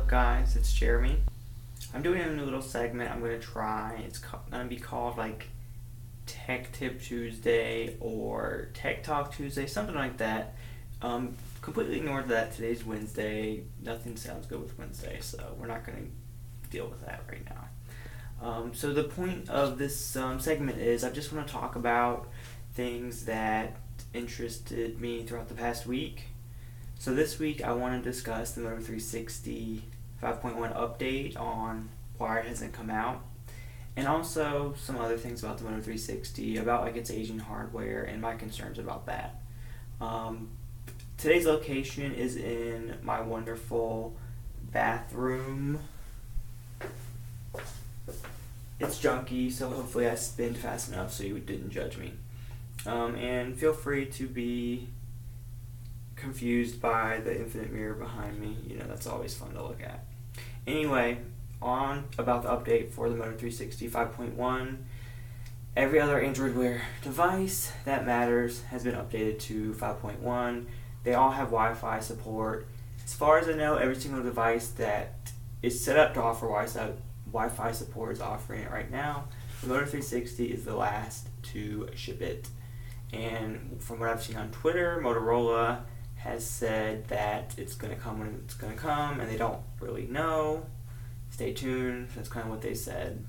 up, guys? It's Jeremy. I'm doing a new little segment I'm going to try. It's going to be called like Tech Tip Tuesday or Tech Talk Tuesday, something like that. Completely ignored that today's Wednesday. Nothing sounds good with Wednesday, so we're not going to deal with that right now. So the point of this segment is I just want to talk about things that interested me throughout the past week. So this week I want to discuss the Moto 360 5.1 update on why it hasn't come out, and also some other things about the Moto 360, about like its aging hardware and my concerns about that. Today's location is in my wonderful bathroom. It's junky, so hopefully I spinned fast enough so you didn't judge me. And feel free to be confused by the infinite mirror behind me. That's always fun to look at. Anyway, on about the update for the Moto 360 5.1. Every other Android Wear device that matters has been updated to 5.1. They all have Wi-Fi support. As far as I know, every single device that is set up to offer Wi-Fi support is offering it right now. The Moto 360 is the last to ship it. And from what I've seen on Twitter, Motorola has said that it's going to come when it's going to come, and they don't really know. Stay tuned. That's kind of what they said.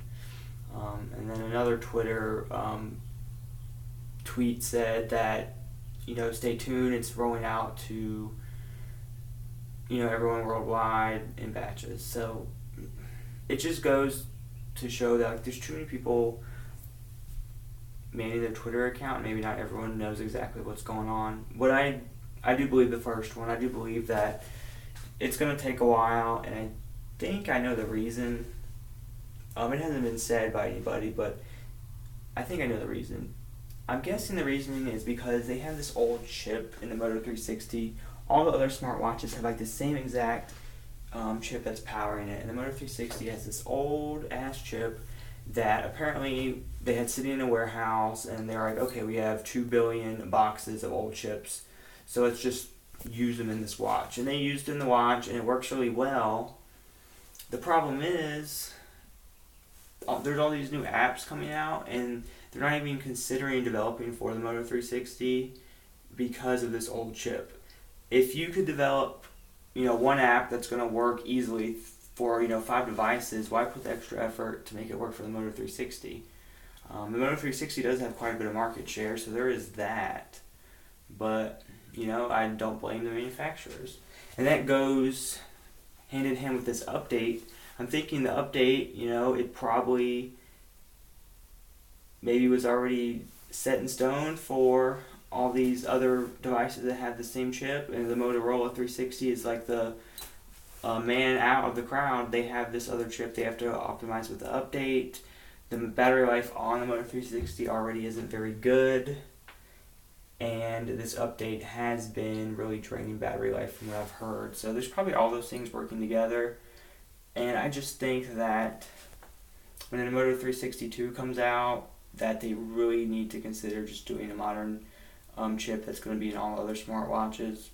And then another Twitter tweet said that, stay tuned. It's rolling out to, everyone worldwide in batches. So it just goes to show that there's too many people managing their Twitter account. Maybe not everyone knows exactly what's going on. I do believe the first one. I do believe that it's going to take a while, and I think I know the reason. It hasn't been said by anybody, but I think I know the reason. I'm guessing the reasoning is because they have this old chip in the Moto 360. All the other smartwatches have like the same exact chip that's powering it, and the Moto 360 has this old ass chip that apparently they had sitting in a warehouse, and they're like, okay, we have 2 billion boxes of old chips, so let's just use them in this watch. And they used it in the watch, and it works really well. The problem is, there's all these new apps coming out, and they're not even considering developing for the Moto 360 because of this old chip. If you could develop, one app that's going to work easily for, 5 devices, why put the extra effort to make it work for the Moto 360? The Moto 360 does have quite a bit of market share, so there is that. But, I don't blame the manufacturers. And that goes hand in hand with this update. I'm thinking the update, it probably maybe was already set in stone for all these other devices that have the same chip, and the Motorola 360 is like the man out of the crowd. They have this other chip they have to optimize with the update. The battery life on the Moto 360 already isn't very good, and this update has been really draining battery life from what I've heard. So there's probably all those things working together, and I just think that when the Moto 362 comes out, that they really need to consider just doing a modern chip that's going to be in all other smartwatches.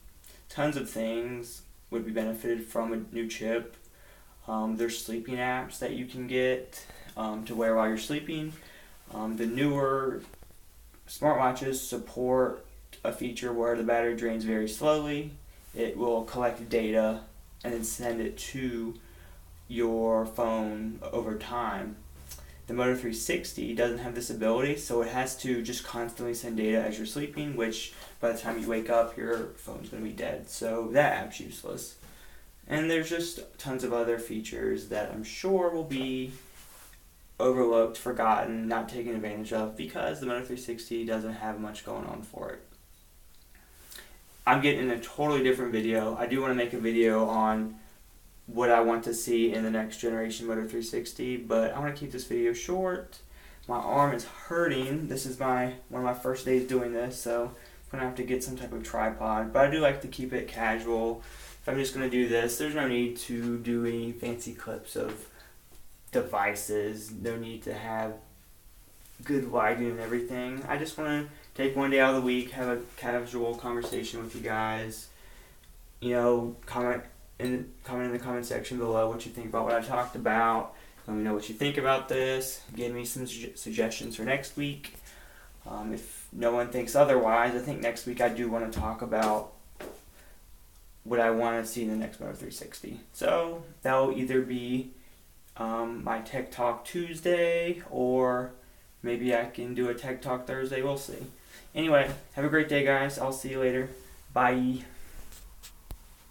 Tons of things would be benefited from a new chip. There's sleeping apps that you can get to wear while you're sleeping. The newer smartwatches support a feature where the battery drains very slowly. It will collect data and then send it to your phone over time. The Moto 360 doesn't have this ability, so it has to just constantly send data as you're sleeping, which by the time you wake up, your phone's going to be dead. So that app's useless. And there's just tons of other features that I'm sure will be overlooked, forgotten, not taken advantage of, because the Moto 360 doesn't have much going on for it. I'm getting a totally different video. I do want to make a video on what I want to see in the next generation Moto 360, but I want to keep this video short. My arm is hurting. This is one of my first days doing this, so I'm going to have to get some type of tripod, but I do like to keep it casual. If I'm just going to do this, there's no need to do any fancy clips of devices, no need to have good lighting and everything. I just want to take one day out of the week, have a casual conversation with you guys, comment comment in the comment section below what you think about what I talked about. Let me know what you think about this. Give me some suggestions for next week. If no one thinks otherwise, I think next week I do want to talk about what I want to see in the next Moto 360. So that'll either be my Tech Talk Tuesday, or maybe I can do a Tech Talk Thursday. We'll see. Anyway, have a great day, guys. I'll see you later. Bye.